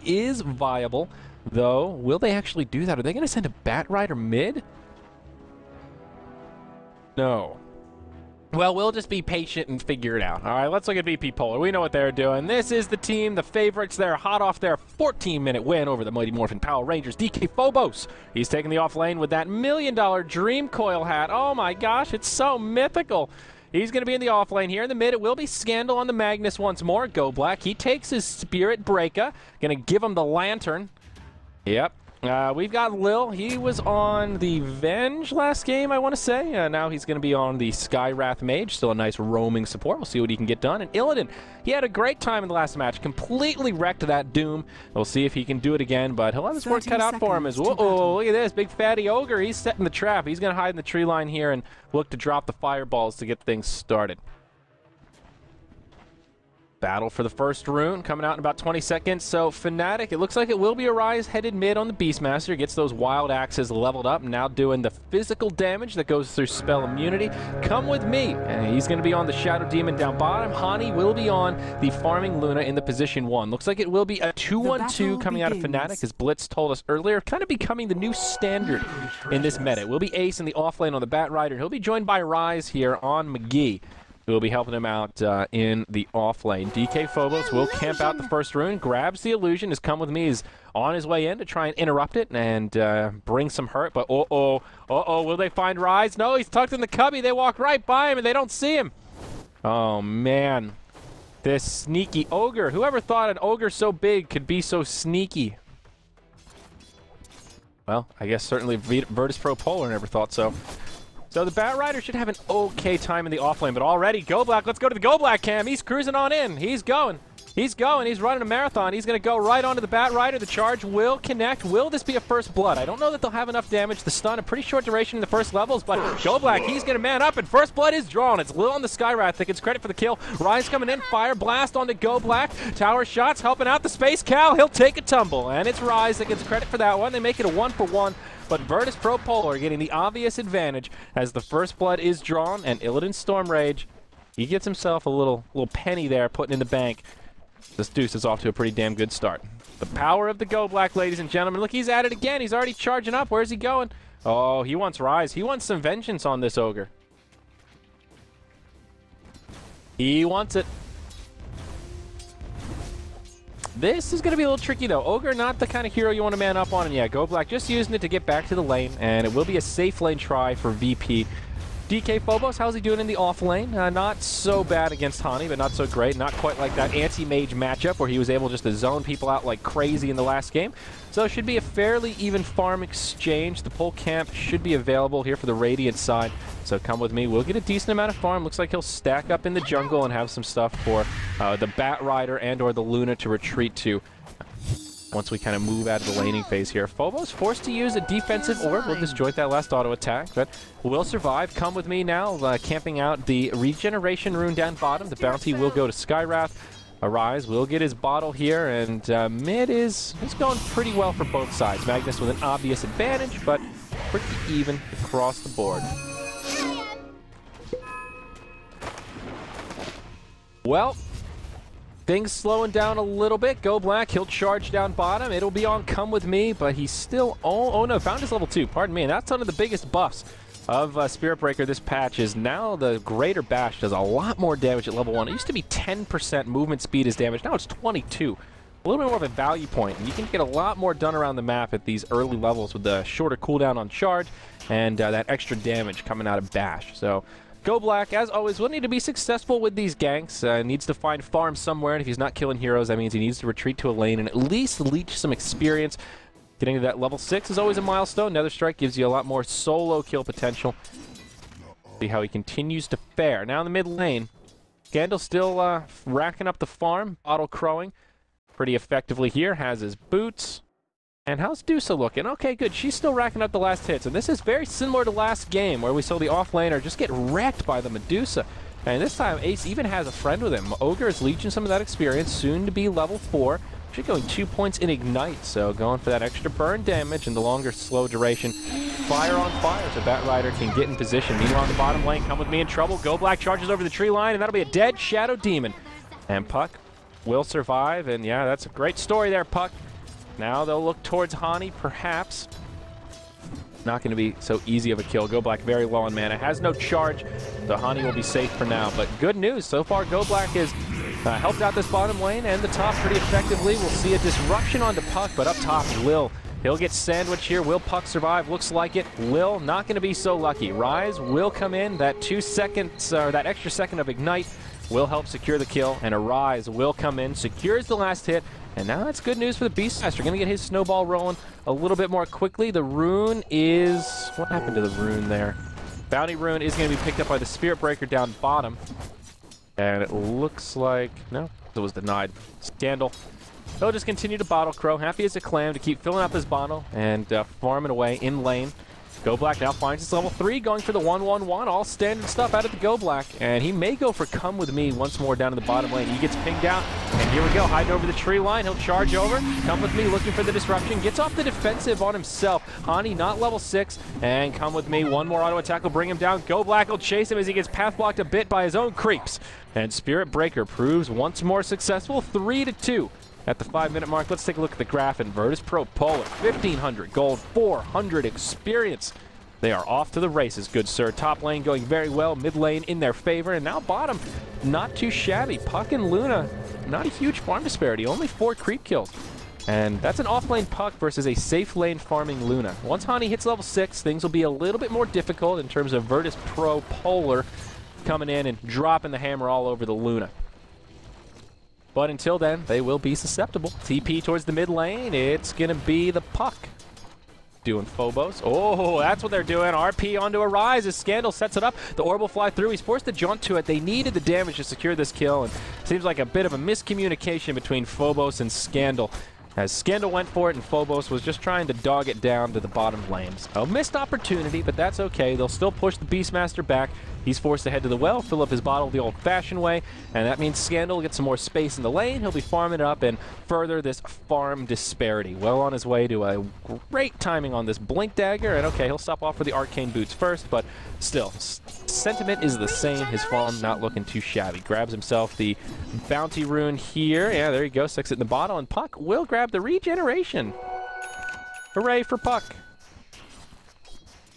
is viable, though. Will they actually do that? Are they going to send a Bat Rider mid? No. Well, we'll just be patient and figure it out. All right, let's look at VP Polar. We know what they're doing. This is the team, the favorites. They're hot off their 14-minute win over the Mighty Morphin Power Rangers. DK Phobos. He's taking the off lane with that $1 million Dream Coil hat. Oh my gosh, it's so mythical. He's going to be in the off lane here. In the mid, it will be Scandal on the Magnus once more. Go Black. He takes his Spirit Breaker. Going to give him the Lantern. Yep. We've got Lil. He was on the Venge last game, I want to say. Now he's going to be on the Skywrath Mage. Still a nice roaming support. We'll see what he can get done. And Illidan, he had a great time in the last match. Completely wrecked that Doom. We'll see if he can do it again, but he'll have his work cut out for him. Whoa, look at this. Big fatty ogre. He's setting the trap. He's going to hide in the tree line here and look to drop the fireballs to get things started. Battle for the first rune coming out in about 20 seconds. So Fnatic, it looks like it will be a Rise headed mid on the Beastmaster. Gets those wild axes leveled up, now doing the physical damage that goes through spell immunity. Come with me. And he's going to be on the Shadow Demon down bottom. Hani will be on the Farming Luna in the position 1. Looks like it will be a 2-1-2 coming out of Fnatic, as Blitz told us earlier, kind of becoming the new standard in this meta. It will be Ace in the offlane on the Bat Rider. He'll be joined by Rise here on McGee, who will be helping him out in the off lane. DK Phobos will camp out the first rune, grabs the illusion, has come with me, is on his way in to try and interrupt it and bring some hurt, but will they find Rise? No, he's tucked in the cubby. They walk right by him and they don't see him. Oh man, this sneaky ogre. Whoever thought an ogre so big could be so sneaky? Well, I guess certainly Virtus Pro Polar never thought so. So the Bat Rider should have an okay time in the offlane, but already Go Black, let's go to the Go Black cam. He's cruising on in. He's going. He's going. He's running a marathon. He's going to go right onto the Bat Rider. The charge will connect. Will this be a first blood? I don't know that they'll have enough damage to stun. A pretty short duration in the first levels, but Go Black, he's going to man up, and first blood is drawn. It's Lil on the Skywrath that gets credit for the kill. Rise coming in. Fire blast onto Go Black. Tower shots helping out the Space Cow. He'll take a tumble, and it's Rise that gets credit for that one. They make it a 1-for-1. But Virtus Pro Polar getting the obvious advantage as the first blood is drawn, and Illidan Storm Rage, he gets himself a little penny there putting in the bank. This Deuce is off to a pretty damn good start. The power of the Go Black, ladies and gentlemen. Look, he's at it again. He's already charging up. Where's he going? Oh, he wants Rise. He wants some vengeance on this ogre. He wants it. This is going to be a little tricky, though. Ogre, not the kind of hero you want to man up on. And yeah, Go Black just using it to get back to the lane, and it will be a safe lane try for VP. DK Phobos, how's he doing in the off lane? Not so bad against Hani, but not so great. Not quite like that anti-mage matchup where he was able just to zone people out like crazy in the last game. So it should be a fairly even farm exchange. The pole camp should be available here for the Radiant side. So come with me. We'll get a decent amount of farm. Looks like he'll stack up in the jungle and have some stuff for the Bat Rider and or the Luna to retreat to once we kind of move out of the laning phase here. Phobos forced to use a defensive orb. We'll disjoint that last auto attack, but will survive. Come with me now, camping out the regeneration rune down bottom. The bounty will go to Skywrath. Arise will get his bottle here, and mid is going pretty well for both sides. Magnus with an obvious advantage, but pretty even across the board. Well, things slowing down a little bit. Go Black, he'll charge down bottom. It'll be on Come With Me, but he's still... Oh no, found his level 2. Pardon me. And that's one of the biggest buffs of Spirit Breaker this patch is now the Greater Bash does a lot more damage at level 1. It used to be 10% movement speed is damage. Now it's 22. A little bit more of a value point. And you can get a lot more done around the map at these early levels with the shorter cooldown on charge and that extra damage coming out of Bash. So Go Black, as always, will need to be successful with these ganks. Needs to find farm somewhere, and if he's not killing heroes, that means he needs to retreat to a lane and at least leech some experience. Getting to that level 6 is always a milestone. Nether Strike gives you a lot more solo kill potential. See how he continues to fare. Now in the mid lane, Scandal still racking up the farm, bottle crowing pretty effectively here, has his boots. And how's Dusa looking? Okay, good. She's still racking up the last hits. And this is very similar to last game where we saw the off-laner just get wrecked by the Medusa. And this time, Ace even has a friend with him. Ogre is leeching some of that experience, soon to be level 4. Actually going 2 points in Ignite, so going for that extra burn damage and the longer slow duration. Fire on fire, so Bat Rider can get in position. Meanwhile, on the bottom lane, Come With Me in trouble. Go Black charges over the tree line, and that'll be a dead Shadow Demon. And Puck will survive, and yeah, that's a great story there, Puck. Now they'll look towards Hani, perhaps. Not going to be so easy of a kill. Go Black very low on mana. Has no charge, so Hani will be safe for now. But good news, so far Go Black has helped out this bottom lane and the top pretty effectively. We'll see a disruption onto Puck, but up top, Lil. He'll get sandwiched here. Will Puck survive? Looks like it. Lil not going to be so lucky. Rise will come in. That 2 seconds, or that extra second of Ignite will help secure the kill, and a Rise will come in, secures the last hit, and now that's good news for the Beastmaster. Going to get his snowball rolling a little bit more quickly. The rune is... what happened to the rune there? Bounty rune is going to be picked up by the Spirit Breaker down bottom, and it looks like... no, it was denied. Scandal. He'll just continue to bottle Crow, happy as a clam, to keep filling up his bottle and farming away in lane. Go Black now finds his level 3, going for the 1-1-1, all standard stuff out of the Go Black, and he may go for Come With Me once more down in the bottom lane. He gets pinged out, and here we go, hiding over the tree line. He'll charge over, Come With Me looking for the disruption, gets off the defensive on himself. Hani not level 6, and Come With Me, one more auto attack will bring him down. Go Black will chase him as he gets path blocked a bit by his own creeps, and Spirit Breaker proves once more successful, 3-2. At the 5-minute mark, let's take a look at the graph. And Virtus Pro Polar, 1,500 gold, 400 experience. They are off to the races, good sir. Top lane going very well, mid lane in their favor, and now bottom, not too shabby. Puck and Luna, not a huge farm disparity, only 4 creep kills. And that's an off-lane Puck versus a safe lane farming Luna. Once Hani hits level 6, things will be a little bit more difficult in terms of Virtus Pro Polar coming in and dropping the hammer all over the Luna. But until then, they will be susceptible. TP towards the mid lane. It's going to be the Puck doing Phobos. Oh, that's what they're doing. RP onto a Rise as Scandal sets it up. The orb will fly through. He's forced to jaunt to it. They needed the damage to secure this kill, and seems like a bit of a miscommunication between Phobos and Scandal, as Scandal went for it and Phobos was just trying to dog it down to the bottom lanes. A missed opportunity, but that's okay. They'll still push the Beastmaster back. He's forced to head to the well, fill up his bottle the old-fashioned way, and that means Scandal will get some more space in the lane. He'll be farming it up and further this farm disparity. Well on his way to a great timing on this Blink Dagger, and okay, he'll stop off for the Arcane Boots first, but still, sentiment is the same. His farm not looking too shabby. Grabs himself the Bounty Rune here. Yeah, there you go, sticks it in the bottle, and Puck will grab the regeneration. Hooray for Puck.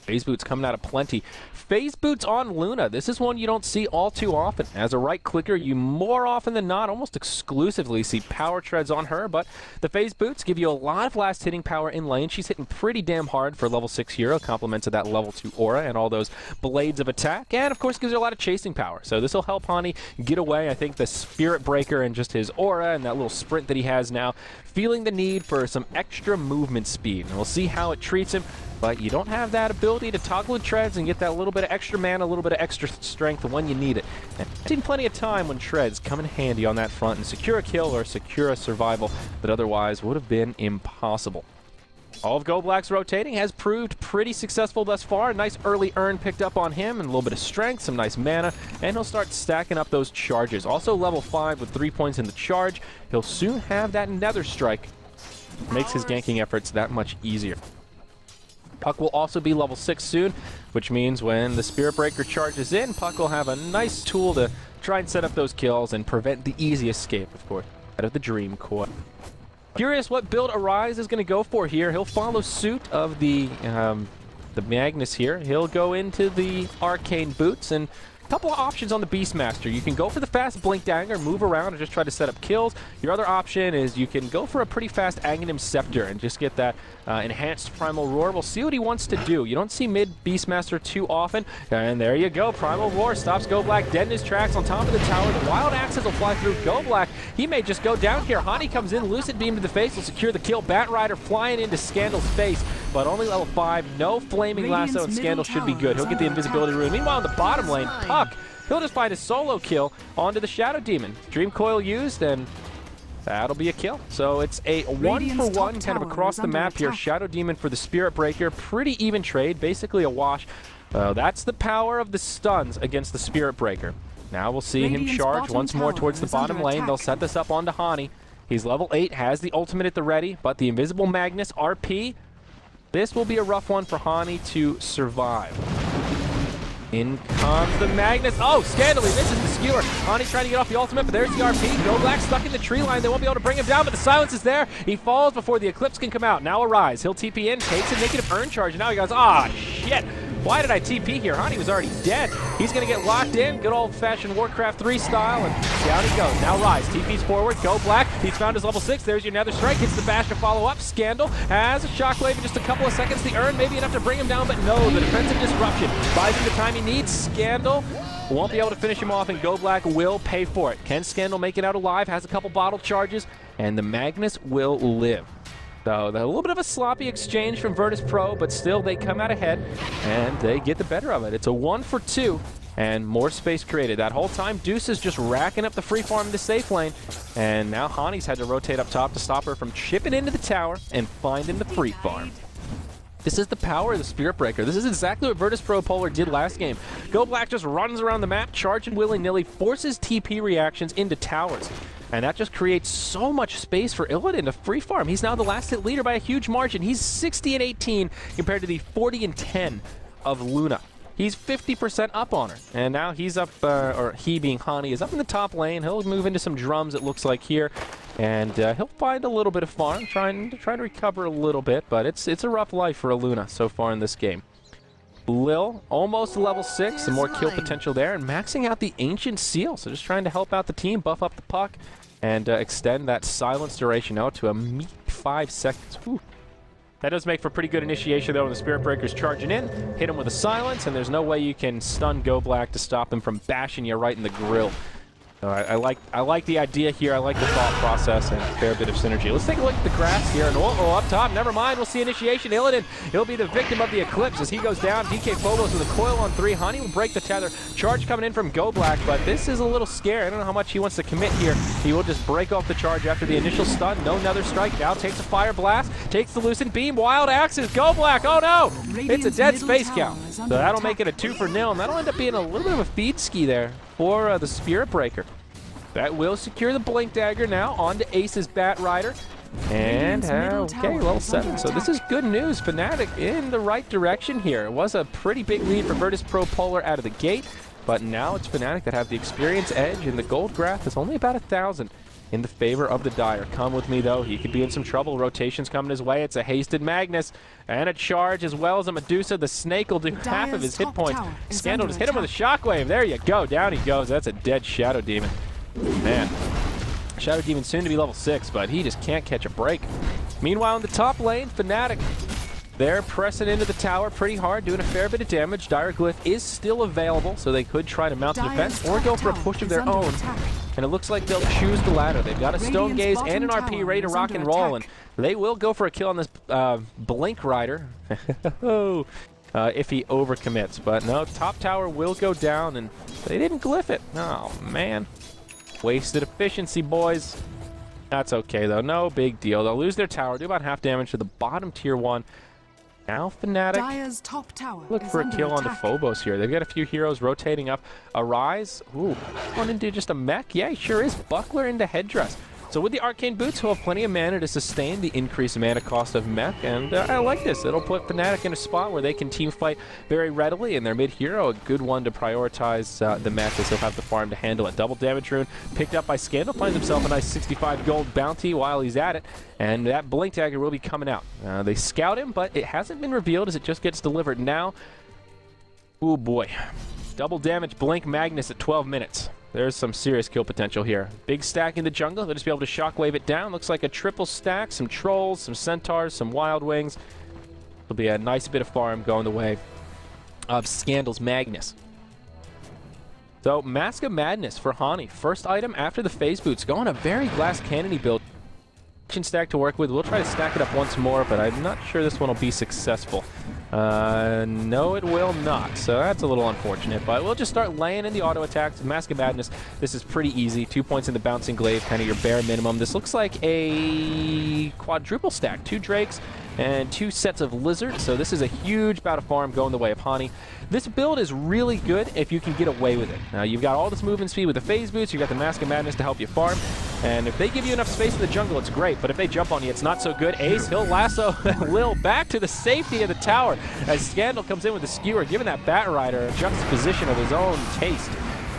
Phase Boots coming out of plenty. Phase Boots on Luna. This is one you don't see all too often. As a right clicker, you more often than not, almost exclusively see power treads on her, but the Phase Boots give you a lot of last hitting power in lane. She's hitting pretty damn hard for level 6 hero, compliments of that level 2 aura and all those blades of attack, and of course gives her a lot of chasing power. So this will help Hani get away. I think the Spirit Breaker and just his aura and that little sprint that he has now, feeling the need for some extra movement speed. And we'll see how it treats him. But you don't have that ability to toggle the treads and get that little bit of extra mana, a little bit of extra strength when you need it. And I've seen plenty of time when treads come in handy on that front and secure a kill or secure a survival that otherwise would have been impossible. All of Go Black's rotating has proved pretty successful thus far. A nice early earn picked up on him and a little bit of strength, some nice mana, and he'll start stacking up those charges. Also level 5 with 3 points in the charge. He'll soon have that Nether Strike. Makes his ganking efforts that much easier. Puck will also be level 6 soon, which means when the Spirit Breaker charges in, Puck will have a nice tool to try and set up those kills and prevent the easy escape, of course, out of the Dream Core. Curious what build Arise is going to go for here. He'll follow suit of the Magnus here. He'll go into the Arcane Boots, and a couple of options on the Beastmaster. You can go for the fast Blink Dagger, move around, and just try to set up kills. Your other option is you can go for a pretty fast Aghanim Scepter and just get that enhanced Primal Roar. We'll see what he wants to do. You don't see mid Beastmaster too often, and there you go. Primal Roar stops Go Black dead in his tracks on top of the tower. The Wild Axes will fly through Go Black. He may just go down here. Hani comes in, Lucid Beam to the face, will secure the kill. Bat Rider flying into Scandal's face, but only level 5. No Flaming Lasso, and Scandal should be good. He'll get the Invisibility Rune. Meanwhile, in the bottom lane, Puck, he'll just find a solo kill onto the Shadow Demon. Dream Coil used, and that'll be a kill. So it's a 1-for-1 kind of across the map here. Shadow Demon for the Spirit Breaker. Pretty even trade, basically a wash. That's the power of the stuns against the Spirit Breaker. Now we'll see him charge once more towards the bottom lane. They'll set this up onto Hani. He's level 8, has the ultimate at the ready, but the Invisible Magnus RP, this will be a rough one for Hani to survive. In comes the Magnus. Oh, Scandal, he misses the skewer. Hani trying to get off the ultimate, but there's the RP. Go Black stuck in the tree line. They won't be able to bring him down, but the silence is there. He falls before the Eclipse can come out. Now Arise. He'll TP in, takes a negative burn charge, and now he goes, ah, shit. Why did I TP here? Hani was already dead. He's going to get locked in, good old-fashioned Warcraft 3 style, and down he goes. Now Rise, TP's forward, Go Black. He's found his level 6. There's your Nether Strike. Hits the bash to follow up. Scandal has a Shockwave in just a couple of seconds. The Urn maybe enough to bring him down, but no, the defensive disruption buys him the time he needs. Scandal won't be able to finish him off, and Go Black will pay for it. Can Scandal make it out alive? Has a couple bottle charges, and the Magnus will live. So a little bit of a sloppy exchange from Virtus Pro, but still they come out ahead and they get the better of it. It's a 1 for 2 and more space created. That whole time, Deuce is just racking up the free farm in the safe lane, and now Hani's had to rotate up top to stop her from chipping into the tower and finding the free farm. This is the power of the Spirit Breaker. This is exactly what Virtus Pro Polar did last game. Go Black just runs around the map, charging willy-nilly, forces TP reactions into towers. And that just creates so much space for Illidan to free farm. He's now the last hit leader by a huge margin. He's 60-18 compared to the 40-10 of Luna. He's 50% up on her. And now he's up, or he being Hani, is up in the top lane. He'll move into some drums, it looks like here. And he'll find a little bit of farm, trying to recover a little bit. But it's a rough life for a Luna so far in this game. Lil, almost level 6, some more kill potential there, and maxing out the Ancient Seal. So just trying to help out the team, buff up the puck, and extend that silence duration out to a meek 5 seconds. Whew. That does make for pretty good initiation, though, when the Spirit Breaker's charging in. Hit him with a silence, and there's no way you can stun Go Black to stop him from bashing you right in the grill. So I like the idea here. I like the thought process and a fair bit of synergy. Let's take a look at the grass here. And up top, never mind. We'll see initiation. Illidan, he'll be the victim of the Eclipse as he goes down. DK Phobos with a coil on 3. Hani will break the tether. Charge coming in from Go Black, but this is a little scary. I don't know how much he wants to commit here. He will just break off the charge after the initial stun. No Nether Strike. Now takes a Fire Blast. Takes the Lucent Beam. Wild Axes. Go Black. Oh no! It's a dead space count. So that'll make it a 2 for 0. And that'll end up being a little bit of a feed ski there for the Spirit Breaker. That will secure the Blink Dagger now onto Ace's Bat Rider. And, okay, level 7. So this is good news. Fnatic in the right direction here. It was a pretty big lead for Virtus Pro Polar out of the gate, but now it's Fnatic that have the experience edge, and the gold graph is only about 1,000 in the favor of the Dire. Come with me, though. He could be in some trouble. Rotation's coming his way. It's a hasted Magnus and a charge as well as a Medusa. The Snake will do half of his hit points. Scandal just hit him with a Shockwave. There you go. Down he goes. That's a dead Shadow Demon. Man, Shadow Demon soon to be level 6, but he just can't catch a break. Meanwhile, in the top lane, Fnatic, they're pressing into the tower pretty hard, doing a fair bit of damage. Dire Glyph is still available, so they could try to mount a defense or go for a push of their own. And it looks like they'll choose the latter. They've got a Stone Gaze and an RP ready to rock and roll, and they will go for a kill on this Blink Rider. If he overcommits. But no, top tower will go down, and they didn't glyph it. Oh, man. Wasted efficiency, boys. That's okay, though. No big deal. They'll lose their tower, do about half damage to the bottom tier 1. Now Fnatic look for a kill onto Phobos here. They've got a few heroes rotating up. Arise. Ooh, want to do just a mech? Yeah, he sure is. Buckler into Headdress. So with the Arcane Boots, he'll have plenty of mana to sustain the increased mana cost of mech, and I like this. It'll put Fnatic in a spot where they can team fight very readily, and their mid-hero, a good one to prioritize the mech, as he'll have the farm to handle it. Double damage rune picked up by Scandal, finds himself a nice 65 gold bounty while he's at it, and that Blink Dagger will be coming out. They scout him, but it hasn't been revealed as it just gets delivered now. Ooh boy. Double damage Blink Magnus at 12 minutes. There's some serious kill potential here. Big stack in the jungle. They'll just be able to shockwave it down. Looks like a triple stack. Some trolls, some centaurs, some wild wings. It'll be a nice bit of farm going the way of Scandal's Magnus. So, Mask of Madness for Hani. First item after the phase boots. Going a very glass cannony build. Stack to work with. We'll try to stack it up once more, but I'm not sure this one will be successful. No, it will not. So that's a little unfortunate, but we'll just start laying in the auto attacks. Mask of Madness, this is pretty easy. 2 points in the Bouncing Glaive, kind of your bare minimum. This looks like a quadruple stack. 2 Drakes and 2 sets of Lizards, so this is a huge bout of farm going the way of Hani. This build is really good if you can get away with it. Now, you've got all this movement speed with the phase boots, you've got the Mask of Madness to help you farm. And if they give you enough space in the jungle, it's great. But if they jump on you, it's not so good. Ace, he'll lasso Lil back to the safety of the tower as Scandal comes in with the skewer, giving that Batrider a juxtaposition of his own taste.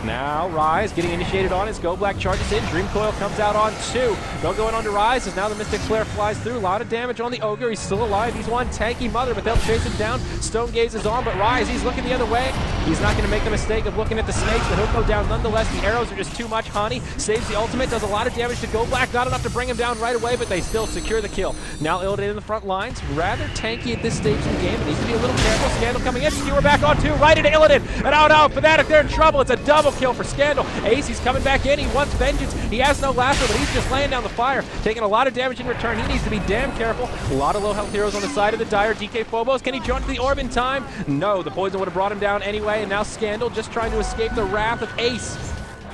Now Rise getting initiated on as Go Black charges in. Dream Coil comes out on 2. They'll go in onto Rise as now the Mystic Flare flies through. A lot of damage on the Ogre. He's still alive. He's one tanky mother, but they'll chase him down. Stone Gaze is on, but Rise, he's looking the other way. He's not going to make the mistake of looking at the snakes, but he'll go down nonetheless. The arrows are just too much. Hani saves the ultimate, does a lot of damage to Go Black. Not enough to bring him down right away, but they still secure the kill. Now Illidan in the front lines. Rather tanky at this stage in the game. It needs to be a little careful. Scandal coming in. Skewer back on 2. Right into Illidan. And oh no, Fnatic, they're in trouble. It's a double kill for Scandal. Ace, he's coming back in. He wants vengeance. He has no lasso, but he's just laying down the fire, taking a lot of damage in return. He needs to be damn careful. A lot of low health heroes on the side of the Dire. DK Phobos, can he jump to the orb in time? No, the poison would have brought him down anyway, and now Scandal just trying to escape the wrath of Ace.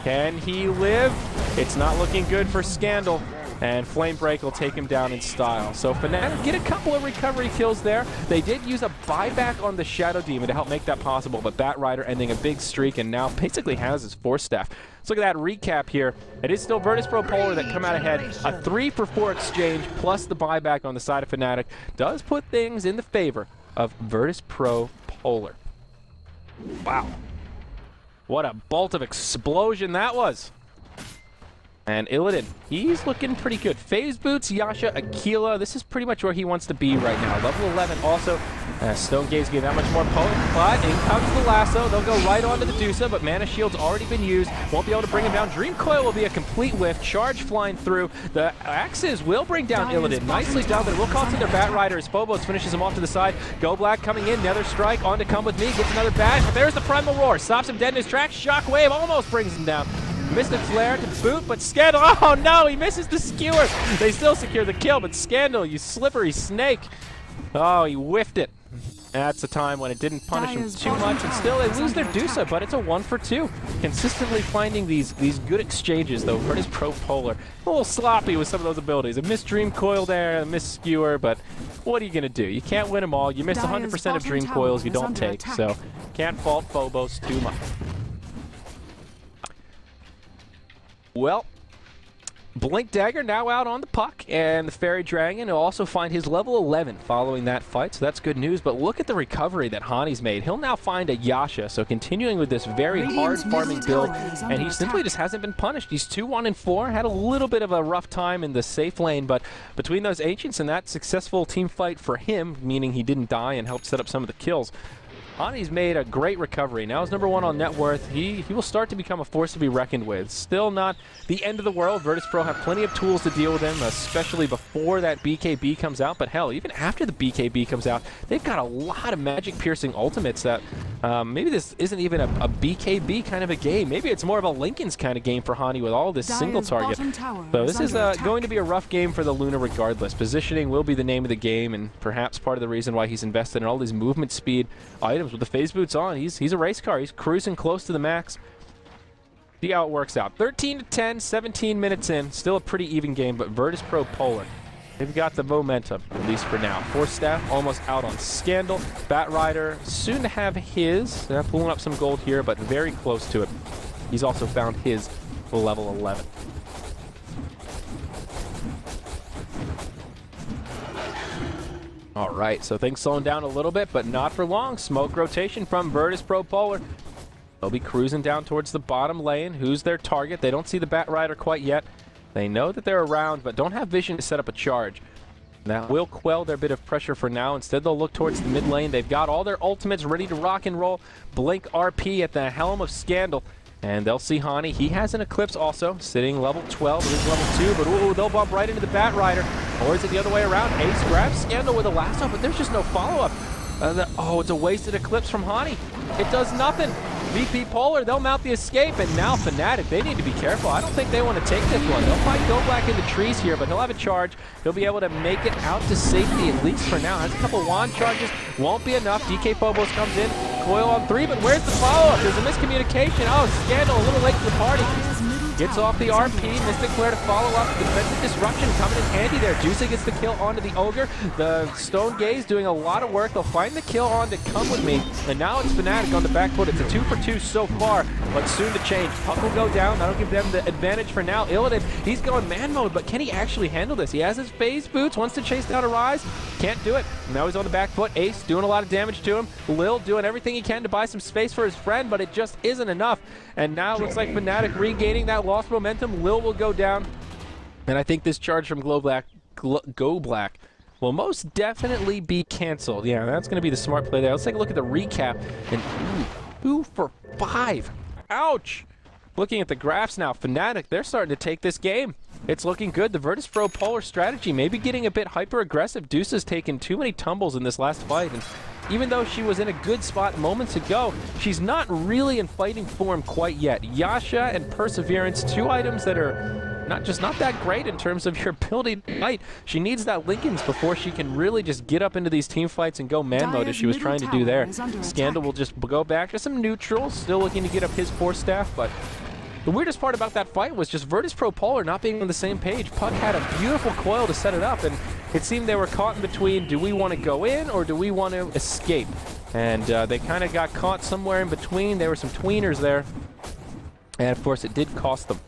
Can he live? It's not looking good for Scandal. And Flamebreak will take him down in style. So Fnatic get a couple of recovery kills there. They did use a buyback on the Shadow Demon to help make that possible, but Batrider ending a big streak and now basically has his Force Staff. Let's look at that recap here. It is still Virtus Pro Polar that come out ahead. A 3-for-4 exchange plus the buyback on the side of Fnatic does put things in the favor of Virtus Pro Polar. Wow. What a bolt of explosion that was. And Illidan, he's looking pretty good. Phase Boots, Yasha, Aquila, this is pretty much where he wants to be right now. Level 11 also. Stone Gaze getting that much more potent, but in comes the lasso. They'll go right onto the Dusa, but Mana Shield's already been used. Won't be able to bring him down. Dream Coil will be a complete whiff. Charge flying through. The Axes will bring down Illidan. Nicely done, but it will cost him their Batrider as Phobos finishes him off to the side. Go Black coming in, Nether Strike on to come with me, gets another bat, but there's the Primal Roar. Stops him dead in his tracks. Shockwave almost brings him down. Mystic Flare to boot, but Scandal, oh no, he misses the skewer. They still secure the kill, but Scandal, you slippery snake. Oh, he whiffed it. That's a time when it didn't punish him too much, and still they lose their Dusa, but it's a 1-for-2. Consistently finding these good exchanges, though. Virtus Pro Polar, a little sloppy with some of those abilities. A missed Dream Coil there, a missed Skewer, but what are you going to do? You can't win them all. You miss 100% of Dream Coils you don't take, so can't fault Phobos too much. Well, Blink Dagger now out on the puck, and the Fairy Dragon will also find his level 11 following that fight, so that's good news. But look at the recovery that Hani's made. He'll now find a Yasha, so continuing with this very hard farming build, and he simply just hasn't been punished. He's 2-1-4, had a little bit of a rough time in the safe lane, but between those Ancients and that successful team fight for him, meaning he didn't die and helped set up some of the kills, Hani's made a great recovery. Now he's #1 on net worth. He will start to become a force to be reckoned with. Still not the end of the world. Virtus Pro have plenty of tools to deal with him, especially before that BKB comes out. But hell, even after the BKB comes out, they've got a lot of magic-piercing ultimates that maybe this isn't even a BKB kind of a game. Maybe it's more of a Linken's kind of game for Hani with all this single target. So this is going to be a rough game for the Luna regardless. Positioning will be the name of the game, and perhaps part of the reason why he's invested in all these movement speed items. With the phase boots on, he's a race car. He's cruising close to the max. See how it works out. 13-10, 17 minutes in. Still a pretty even game, but Virtus Pro Polar, they've got the momentum, at least for now. Force Staff almost out on Scandal. Batrider soon to have his. They're pulling up some gold here, but very close to it. He's also found his level 11. All right, so things slowing down a little bit, but not for long. Smoke rotation from Virtus Pro Polar. They'll be cruising down towards the bottom lane. Who's their target? They don't see the Batrider quite yet. They know that they're around, but don't have vision to set up a charge. That will quell their bit of pressure for now. Instead, they'll look towards the mid lane. They've got all their ultimates ready to rock and roll. Blink RP at the helm of Scandal. And they'll see Hani. He has an Eclipse also, sitting level 12. It is level 2, but ooh, they'll bump right into the Batrider. Or is it the other way around? Ace grabs Scandal with a lasso, but there's just no follow-up. Oh, it's a wasted Eclipse from Hani. It does nothing. VP Polar, they'll mount the escape, and now Fnatic, they need to be careful. I don't think they want to take this one. They'll fight Go Black in the trees here, but he'll have a charge. He'll be able to make it out to safety, at least for now. Has a couple wand charges, won't be enough. DK Phobos comes in, Coil on 3, but where's the follow-up? There's a miscommunication. Oh, Scandal a little late to the party. Gets off the RP. Mystic Flare to follow up. Defensive disruption coming in handy there. Juicy gets the kill onto the Ogre. The Stone Gaze doing a lot of work. They'll find the kill on to Come With Me. And now it's Fnatic on the back foot. It's a 2 for 2 so far, but soon to change. Puck will go down. That'll give them the advantage for now. Illidan, he's going man mode, but can he actually handle this? He has his phase boots, wants to chase down a Rise. Can't do it. Now he's on the back foot. Ace doing a lot of damage to him. Lil doing everything he can to buy some space for his friend, but it just isn't enough. And now it looks like Fnatic regaining that lost momentum. Lil will go down. And I think this charge from Go Black will most definitely be canceled. Yeah, that's going to be the smart play there. Let's take a look at the recap. And 2 for 5. Ouch! Looking at the graphs now, Fnatic, they're starting to take this game. It's looking good. The Virtus Pro Polar strategy maybe getting a bit hyper-aggressive. Deuce has taken too many tumbles in this last fight, and even though she was in a good spot moments ago, she's not really in fighting form quite yet. Yasha and Perseverance, 2 items that are not that great in terms of your ability to fight. She needs that Linken's before she can really just get up into these team fights and go man mode as she was trying to do there. Scandal will just go back to some neutrals, still looking to get up his 4 staff, but the weirdest part about that fight was just Virtus Pro Polar not being on the same page. Puck had a beautiful coil to set it up, and it seemed they were caught in between, do we want to go in or do we want to escape? And they kind of got caught somewhere in between. There were some tweeners there, and of course it did cost them.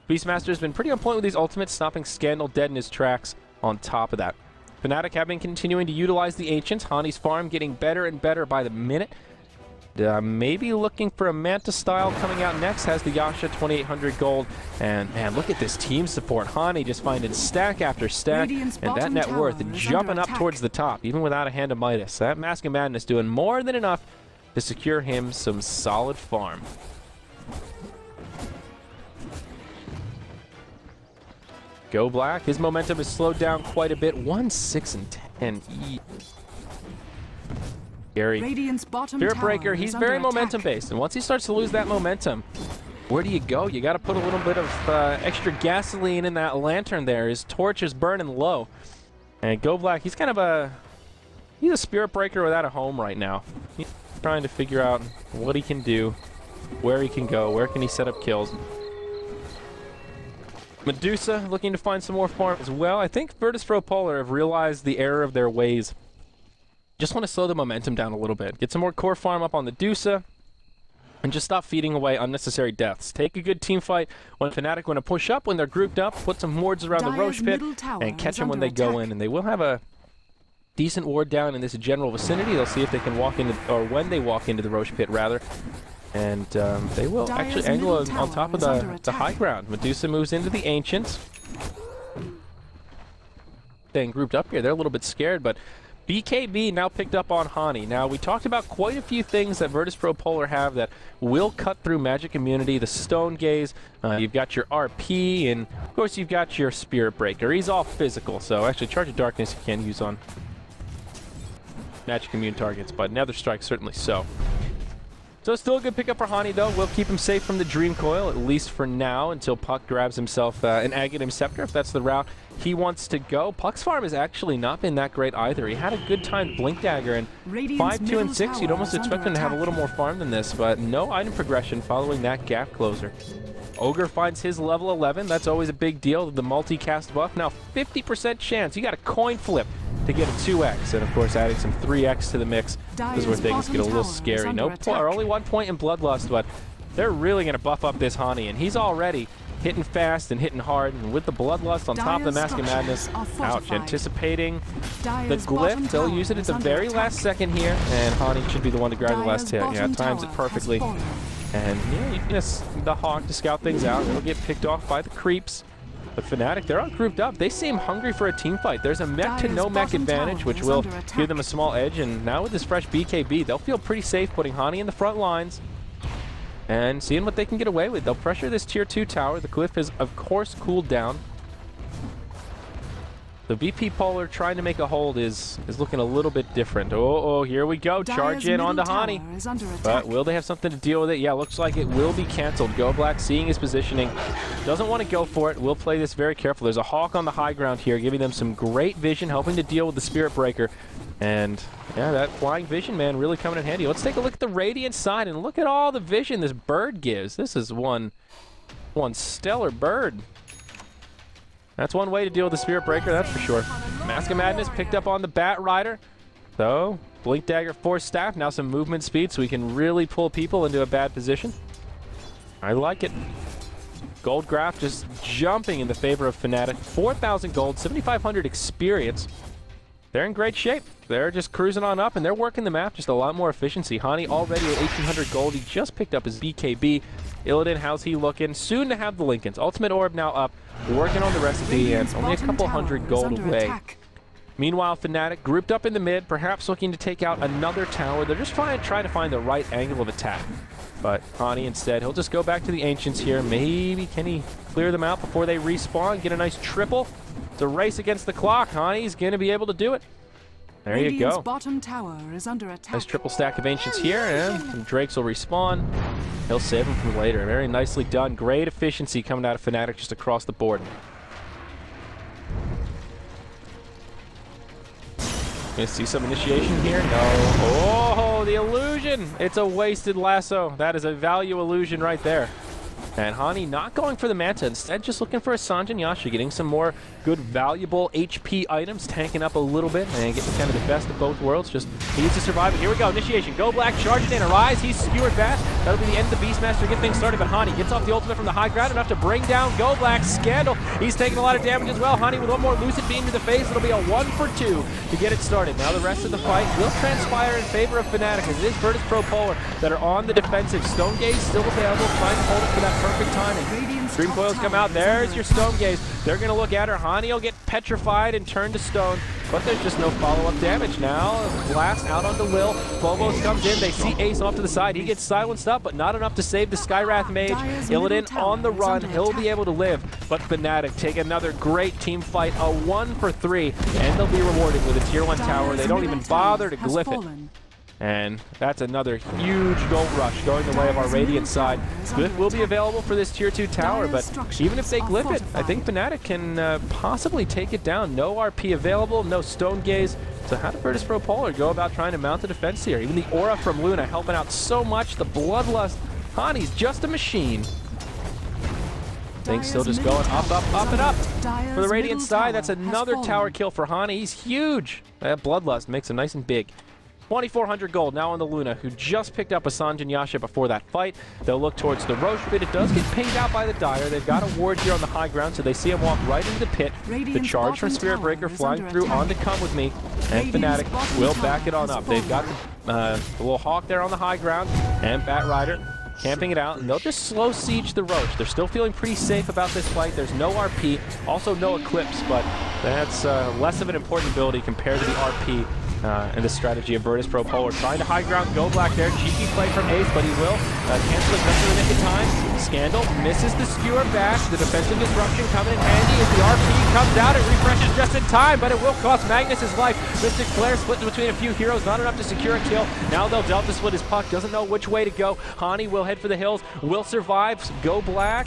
Beastmaster's been pretty on point with these ultimates, stopping Scandal dead in his tracks on top of that. Fnatic have been continuing to utilize the Ancients. Hani's farm getting better and better by the minute. Maybe looking for a Manta style coming out next. Has the Yasha 2,800 gold. And man, look at this team support. Hani just finding stack after stack. And that net worth jumping up towards the top, even without a Hand of Midas. That Mask of Madness doing more than enough to secure him some solid farm. Go Black, his momentum has slowed down quite a bit. 1, 6, and 10. Gary, Spirit Breaker, he's very momentum based, and once he starts to lose that momentum, where do you go? You got to put a little bit of extra gasoline in that lantern there. His torch is burning low. And Go Black, he's a Spirit Breaker without a home right now. He's trying to figure out what he can do, where he can go, where can he set up kills. Medusa looking to find some more farm as well. I think Virtus Pro Polar have realized the error of their ways. Just want to slow the momentum down a little bit. Get some more core farm up on the Medusa, and just stop feeding away unnecessary deaths. Take a good team fight when Fnatic want to push up, when they're grouped up, put some wards around the Roche pit, and catch them when they go in. And they will have a decent ward down in this general vicinity. They'll see if they can walk into, or when they walk into the Roche pit, rather. And they will actually angle on top of the high ground. Medusa moves into the Ancients. Staying grouped up here. They're a little bit scared, but BKB now picked up on Hani. Now, we talked about quite a few things that Virtus Pro Polar have that will cut through magic immunity. The Stone Gaze, you've got your RP, and of course you've got your Spirit Breaker. He's all physical, so actually Charge of Darkness you can use on magic immune targets, but Nether Strike certainly so. So still a good pickup for Hani, though. We'll keep him safe from the Dream Coil, at least for now, until Puck grabs himself an Aghanim Scepter, if that's the route he wants to go. Puck's farm has actually not been that great either. He had a good time Blink Dagger, and 5, 2, and 6, you'd almost expect him to have a little more farm than this, but no item progression following that gap closer. Ogre finds his level 11. That's always a big deal. The multicast buff. Now 50% chance. You got a coin flip to get a 2x, and of course adding some 3x to the mix. This is where things get a little scary. No point, or only 1 point in Bloodlust, but they're really going to buff up this Hani, and he's already hitting fast and hitting hard, and with the Bloodlust on top of the Mask of Madness. Ouch, anticipating the glyph. They'll use it at the very last second here, and Hani should be the one to grab the last hit. Yeah, times it perfectly. And yeah, you can the Hawk to scout things out. It'll get picked off by the creeps. But Fnatic, they're all grouped up. They seem hungry for a team fight. There's a mech to no mech advantage, which will give them a small edge. And now with this fresh BKB, they'll feel pretty safe putting Hani in the front lines and seeing what they can get away with. They'll pressure this tier 2 tower. The glyph is, of course, cooled down. The VP Polar trying to make a hold is looking a little bit different. Oh, here we go. Charge in onto Hani. But will they have something to deal with it? Yeah, looks like it will be canceled. Go Black seeing his positioning. Doesn't want to go for it. We'll play this very careful. There's a Hawk on the high ground here, giving them some great vision, helping to deal with the Spirit Breaker. And yeah, that flying vision, man, really coming in handy. Let's take a look at the Radiant side and look at all the vision this bird gives. This is one One stellar bird. That's one way to deal with the Spirit Breaker, that's for sure. Mask of Madness picked up on the Bat Rider. So, Blink Dagger, Force Staff, now some movement speed so we can really pull people into a bad position. I like it. Gold graph just jumping in the favor of Fnatic. 4,000 gold, 7,500 experience. They're in great shape. They're just cruising on up, and they're working the map just a lot more efficiency. Hani already at 1,800 gold. He just picked up his BKB. Illidan, how's he looking? Soon to have the Lincolns. Ultimate Orb now up. We're working on the recipe, and only a couple hundred gold away. Meanwhile, Fnatic grouped up in the mid, perhaps looking to take out another tower. They're just trying to find the right angle of attack. But Hani instead, he'll just go back to the Ancients here. Maybe can he clear them out before they respawn, get a nice triple? It's a race against the clock. Hani's going to be able to do it. There you go. Bottom tower is under attack. Nice triple stack of Ancients here, and Drakes will respawn. He'll save them from later. Very nicely done. Great efficiency coming out of Fnatic just across the board. Gonna see some initiation here? No. Oh, the illusion! It's a wasted lasso. That is a value illusion right there. And Hani not going for the Manta, instead just looking for a Sanjin Yasha, getting some more good valuable HP items, tanking up a little bit, and getting kind of the best of both worlds. Just needs to survive. And here we go, initiation. Go Black, charge it in, Arise, he's skewered back. That'll be the end of the Beastmaster to get things started, but Hani gets off the ultimate from the high ground, enough to bring down Go Black. Scandal, he's taking a lot of damage as well. Hani with one more Lucid Beam to the face. It'll be a 1 for 2 to get it started. Now the rest of the fight will transpire in favor of Fnatic, as it is Virtus Pro Polar that are on the defensive. Stone Gaze still available, trying to hold it for that perfect timing. Dream Coils come out. There's your Stone Gaze. They're going to look at her. Hani will get petrified and turn to stone, but there's just no follow-up damage now. Blast out onto Lil. Phobos comes in. They see Ace off to the side. He gets silenced up, but not enough to save the Skywrath Mage. Illidan on the run. He'll be able to live, but Fnatic take another great team fight. A 1 for 3, and they'll be rewarded with a tier 1 tower. They don't even bother to glyph it. And that's another huge gold rush going the way of our Radiant side. Glyph will be available for this tier 2 tower, but even if they glyph it, I think Fnatic can possibly take it down. No RP available, no Stone Gaze. So how did Virtus Pro Polar go about trying to mount the defense here? Even the Aura from Luna helping out so much. The Bloodlust, Hani's just a machine. Things still just going up, up, up, and up. For the Radiant side, that's another tower kill for Hani. He's huge. That Bloodlust makes him nice and big. 2,400 gold now on the Luna, who just picked up a Sanjin Yasha before that fight. They'll look towards the Roche pit. It does get paid out by the Dire. They've got a ward here on the high ground, so they see him walk right into the pit. The charge from Spirit Breaker flying through on to come with me, and Fnatic will back it on up. They've got the little Hawk there on the high ground, and Bat Rider camping it out, and they'll just slow siege the Roche. They're still feeling pretty safe about this fight. There's no RP, also no Eclipse, but that's less of an important ability compared to the RP. And the strategy of Virtus Pro Polar trying to high ground Go Black there. Cheeky play from Ace, but he will cancel it just in the nick of time. Scandal misses the skewer back. The defensive disruption coming in handy as the RP comes out. It refreshes just in time, but it will cost Magnus his life. Mystic Flare split between a few heroes, not enough to secure a kill. Now they'll Delta split his puck. Doesn't know which way to go. Hani will head for the hills. Will survive. Go Black.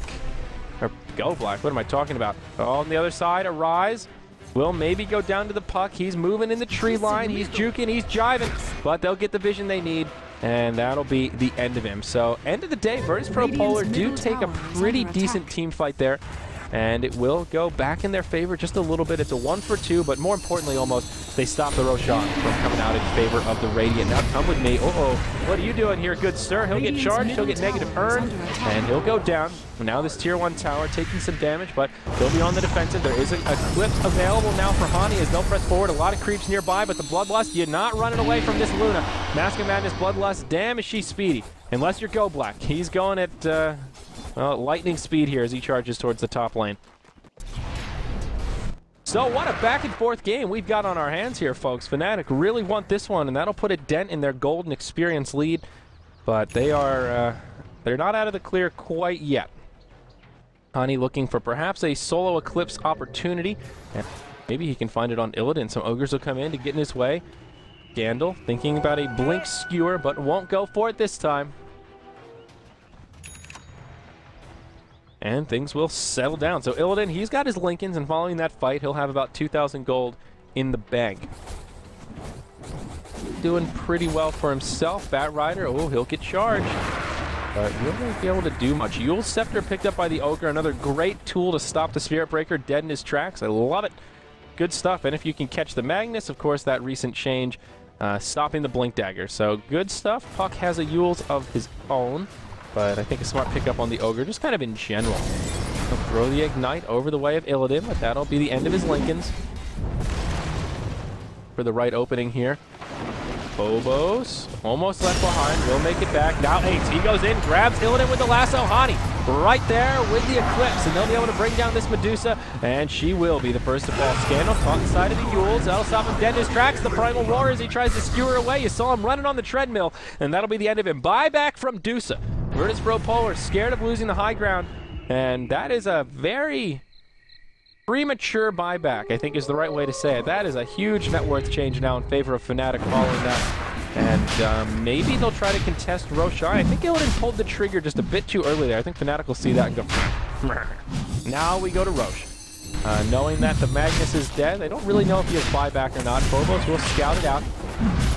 Or Go Black. What am I talking about? On the other side, Arise will maybe go down to the puck. He's moving in the tree line. He's juking. He's jiving. But they'll get the vision they need, and that'll be the end of him. So, end of the day, Virtus Pro Polar do take a pretty decent team fight there, and it will go back in their favor just a little bit. It's a 1 for 2, but more importantly almost, they stop the Roshan from coming out in favor of the Radiant. Now come with me. Uh-oh. What are you doing here, good sir? He'll get charged, he'll get negative earned, and he'll go down. Now this tier 1 tower taking some damage, but he'll be on the defensive. There is a Eclipse available now for Hani as they'll press forward. A lot of creeps nearby, but the Bloodlust, you're not running away from this Luna. Mask of Madness Bloodlust, damn is she speedy. Unless you're Go Black. He's going at well, lightning speed here as he charges towards the top lane. So what a back and forth game we've got on our hands here, folks. Fnatic really want this one, and that'll put a dent in their golden experience lead. But they are, they're not out of the clear quite yet. Hani looking for perhaps a solo Eclipse opportunity. And maybe he can find it on Illidan. Some Ogres will come in to get in his way. Scandal thinking about a Blink Skewer, but won't go for it this time. And things will settle down. So Illidan, he's got his Lincolns, and following that fight, he'll have about 2,000 gold in the bank. Doing pretty well for himself. Bat Rider, oh, he'll get charged. but will they be able to do much? Yule's Scepter picked up by the Ogre, another great tool to stop the Spirit Breaker dead in his tracks. I love it. Good stuff, and if you can catch the Magnus, of course, that recent change, stopping the Blink Dagger. So good stuff. Puck has a Yule's of his own, but I think a smart pickup on the Ogre, just kind of in general. He'll throw the Ignite over the way of Illidan, but that'll be the end of his Lincolns. For the right opening here. Phobos, almost left behind, will make it back. Now Ace, he goes in, grabs Illidan with the lasso. Hani right there with the Eclipse, and they'll be able to bring down this Medusa, and she will be the first to fall. Scandal caught inside of the Yules. That'll stop him dead in his tracks. The Primal Roar as he tries to skewer away. You saw him running on the treadmill, and that'll be the end of him. Buyback from Dusa. Virtus Pro Polar scared of losing the high ground, and that is a very premature buyback, I think is the right way to say it. That is a huge net worth change now in favor of Fnatic following that. And maybe they'll try to contest Roshan. I think Illidan pulled the trigger just a bit too early there. I think Fnatic will see that and go, now we go to Rosh. Knowing that the Magnus is dead, they don't really know if he has buyback or not. Phobos will scout it out.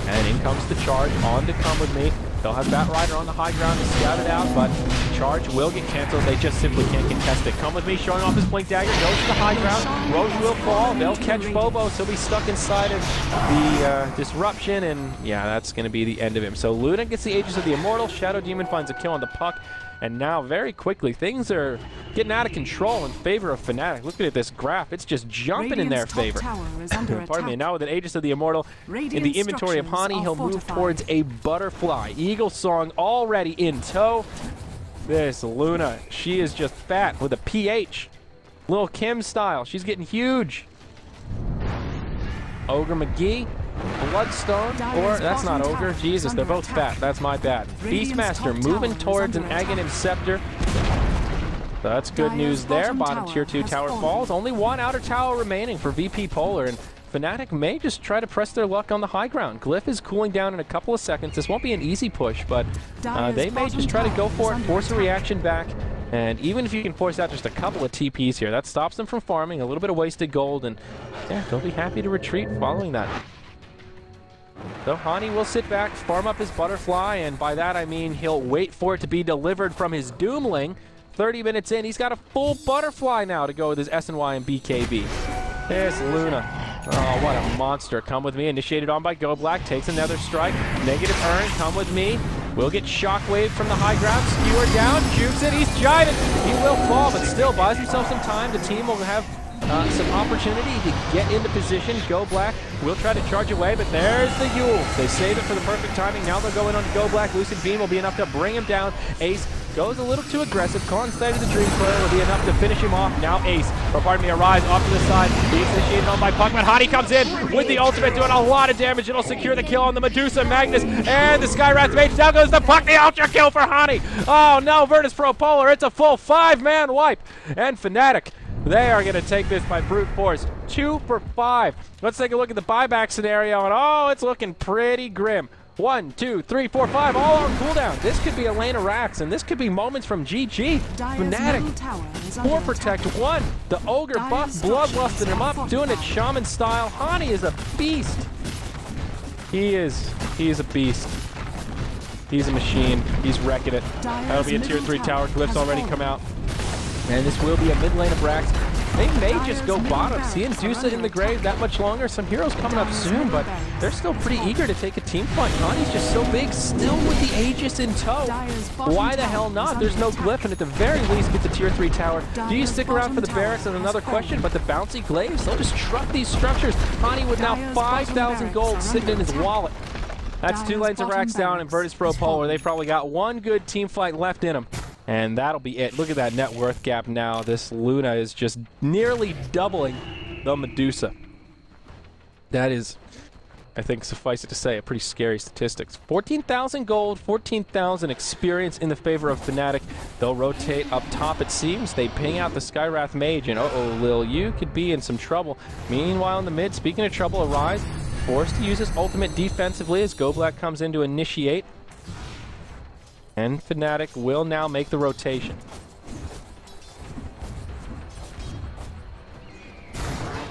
And in comes the charge on to come with me. They'll have Batrider on the high ground to scout it out, but charge will get canceled. They just simply can't contest it. Come with me, showing off his Blink Dagger, goes to the high ground. Roche will fall. They'll catch Phobos. He'll be stuck inside of the disruption, and yeah, that's going to be the end of him. So Luna gets the Aegis of the Immortal. Shadow Demon finds a kill on the Puck. And now, very quickly, things are getting out of control in favor of Fnatic. Look at this graph. It's just jumping in their favor. Pardon me. Now with an Aegis of the Immortal in the inventory of Hani, he'll move towards a Butterfly. Eagle Song already in tow. This Luna, she is just fat with a PH. Lil Kim style. She's getting huge. Ogre McGee. Bloodstone, or that's not Ogre. Jesus, they're both fat. That's my bad. Beastmaster moving towards an Aghanim Scepter. So that's good news there. Bottom tier 2 tower falls. Only one outer tower remaining for VP Polar, and Fnatic may just try to press their luck on the high ground. Glyph is cooling down in a couple of seconds. This won't be an easy push, but they may just try to go for it, force a reaction back. And even if you can force out just a couple of TPs here, that stops them from farming. A little bit of wasted gold, and yeah, they'll be happy to retreat following that. So Hani will sit back, farm up his Butterfly, and by that I mean he'll wait for it to be delivered from his Doomling. 30 minutes in, he's got a full Butterfly now to go with his SNY and BKB. There's Luna. Oh, what a monster. Come with me, initiated on by Go Black, takes another strike. Negative Urn, come with me. Will get Shockwave from the high ground, skewer down, jukes it, he's jiving. He will fall, but still buys himself some time. The team will have some opportunity to get into position. Go Black will try to charge away, but there's the Yules. They save it for the perfect timing. Now they'll go in on Go Black. Lucid Beam will be enough to bring him down. Ace goes a little too aggressive. Caught inside of the Dream Coil will be enough to finish him off. Now Ace, or pardon me, Arise off to the side. He's initiated on by Puck, but Hani comes in with the ultimate, doing a lot of damage. It'll secure the kill on the Medusa Magnus and the Skywrath Mage. Down goes the Puck, the ultra kill for Hani. Oh no, Virtus Pro Polar, it's a full 5-man wipe. And Fnatic, they are going to take this by brute force. 2 for 5. Let's take a look at the buyback scenario, and oh, it's looking pretty grim. 1, 2, 3, 4, 5, all on cooldown. This could be Elena Rax, and this could be moments from GG. Fnatic, 4 protect 1. The Ogre buff, bloodlusting him up, doing it shaman style. Hani is a beast. He is a beast. He's a machine. He's wrecking it. That'll be a tier 3 tower. Glyphs already come out. And this will be a mid lane of Brax. They may just go bottom. Seeing Dusa in the grave that much longer. Some heroes coming up soon, but they're still pretty eager to take a team fight. Hani's just so big, still with the Aegis in tow. Why the hell not? There's no Glyph, and at the very least get the tier 3 tower. Do you stick around for the barracks? And another question, but the bouncy glaives, they'll just truck these structures. Hani with now 5,000 gold sitting in his wallet. That's 2 lanes of racks down, and Virtus Pro Polar, they've probably got one good team fight left in them. And that'll be it. Look at that net worth gap now. This Luna is just nearly doubling the Medusa. That is, I think, suffice it to say, a pretty scary statistics. 14,000 gold, 14,000 experience in the favor of Fnatic. They'll rotate up top, it seems. They ping out the Skywrath Mage, and uh-oh, Lil, you could be in some trouble. Meanwhile, in the mid, speaking of trouble, Arise forced to use his ultimate defensively as Go Black comes in to initiate. And Fnatic will now make the rotation.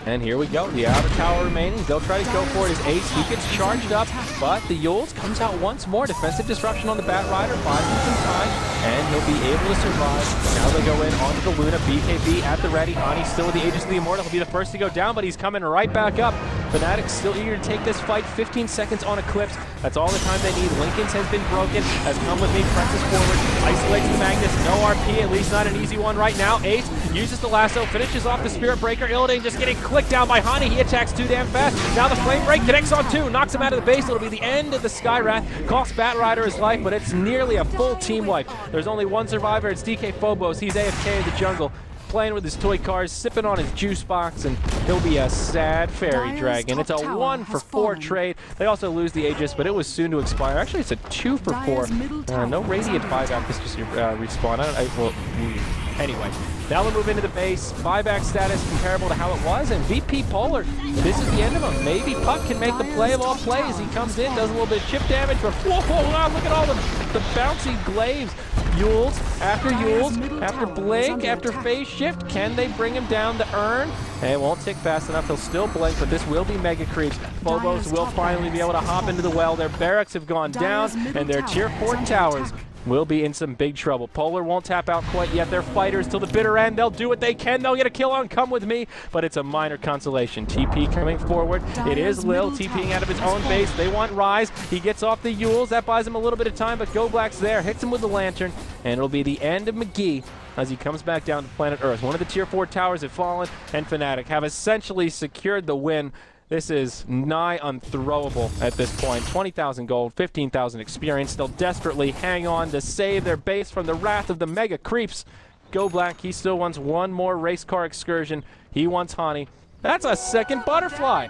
And here we go, the outer tower remaining. They'll try to go for it as Ace. He gets charged up, but the Yules comes out once more. Defensive disruption on the Bat Rider, buys him some time, and he'll be able to survive. Now they go in onto the Luna. BKB at the ready. Hani still with the Aegis of the Immortal. He'll be the first to go down, but he's coming right back up. Fnatic still eager to take this fight. 15 seconds on Eclipse. That's all the time they need. Lincoln's has been broken. Has come with me. Presses forward. Isolates the Magnus. No RP. At least not an easy one right now. Ace uses the lasso. Finishes off the Spirit Breaker. Illidan just getting clicked down by Hani. He attacks too damn fast. Now the Flame Break connects on two. Knocks him out of the base. It'll be the end of the Skywrath. Costs Bat Rider his life, but it's nearly a full team wipe. There's only one survivor. It's DK Phobos. He's AFK in the jungle, playing with his toy cars, sipping on his juice box, and he'll be a sad fairy dragon. It's a 1-for-4 trade. They also lose the Aegis, but it was soon to expire. Actually, it's a 2-for-4. No Radiant buyback. This just respawn. Anyway, now we'll move into the base. Buyback status comparable to how it was, and VP Polar, this is the end of him. Maybe Puck can make the play of all plays. He comes in, does a little bit of chip damage, but whoa, wow, look at all the bouncy glaives. Yules after blink, after phase shift. Can they bring him down the urn? And it won't tick fast enough. He'll still blink, but this will be mega creeps. Phobos will finally be able to hop into the well. Their barracks have gone down, and their tier 4 towers will be in some big trouble. Polar won't tap out quite yet. They're fighters till the bitter end. They'll do what they can. They'll get a kill on Come With Me, but it's a minor consolation. TP coming forward. It is Lil TPing out of his own base. They want Rise. He gets off the Yules. That buys him a little bit of time, but Go Black's there. Hits him with the Lantern, and it'll be the end of McGee as he comes back down to planet Earth. One of the tier 4 towers have fallen, and Fnatic have essentially secured the win. This is nigh unthrowable at this point. 20,000 gold, 15,000 experience. They'll desperately hang on to save their base from the wrath of the mega creeps. Go Black, he still wants one more race car excursion. He wants Hani. That's a second butterfly.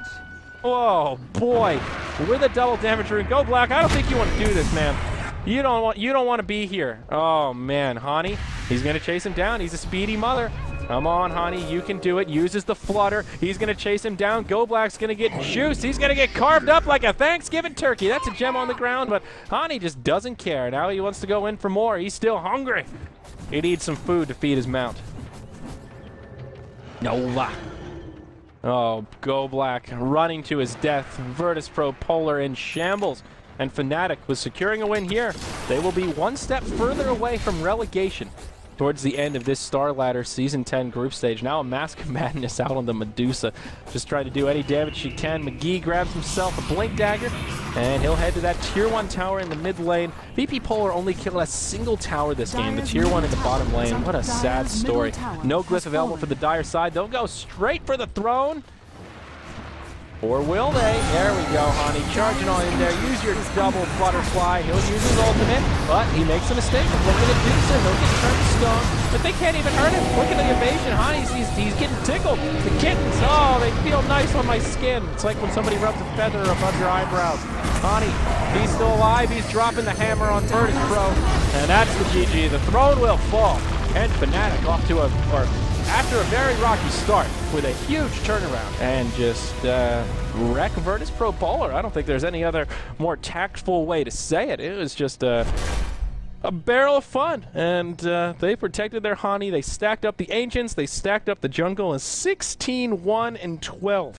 Oh boy, with a double damage rune. Go Black, I don't think you want to do this, man. You don't want to be here. Oh man, Hani, he's gonna chase him down. He's a speedy mother. Come on, Hani, you can do it. Uses the flutter. He's going to chase him down. Go Black's going to get juiced. He's going to get carved up like a Thanksgiving turkey. That's a gem on the ground, but Hani just doesn't care. Now he wants to go in for more. He's still hungry. He needs some food to feed his mount. Nova. Oh, Go Black running to his death. Virtus Pro Polar in shambles. And Fnatic was securing a win here. They will be one step further away from relegation towards the end of this Starladder Season 10 group stage. Now a Mask of Madness out on the Medusa. Just trying to do any damage she can. McGee grabs himself a Blink Dagger, and he'll head to that tier 1 tower in the mid lane. VP Polar only killed a single tower this game, the tier 1 in the bottom lane. What a sad story. No glyph available for the Dire side. They'll go straight for the throne. Or will they? There we go, Hani. Charging on in there. Use your double butterfly. He'll use his ultimate, but he makes a mistake. Look at the Medusa. He'll get turned to stone, but they can't even hurt him. Look at the evasion. Hani's he's getting tickled. The kittens, oh, they feel nice on my skin. It's like when somebody rubs a feather above your eyebrows. Hani, he's still alive. He's dropping the hammer on Virtus Pro, and that's the GG. The throne will fall, and Fnatic off to after a very rocky start with a huge turnaround and just wreck Virtus Pro Polar. I don't think there's any other more tactful way to say it. It was just a barrel of fun, and they protected their Hani. They stacked up the Ancients, they stacked up the jungle, and 16-1-12.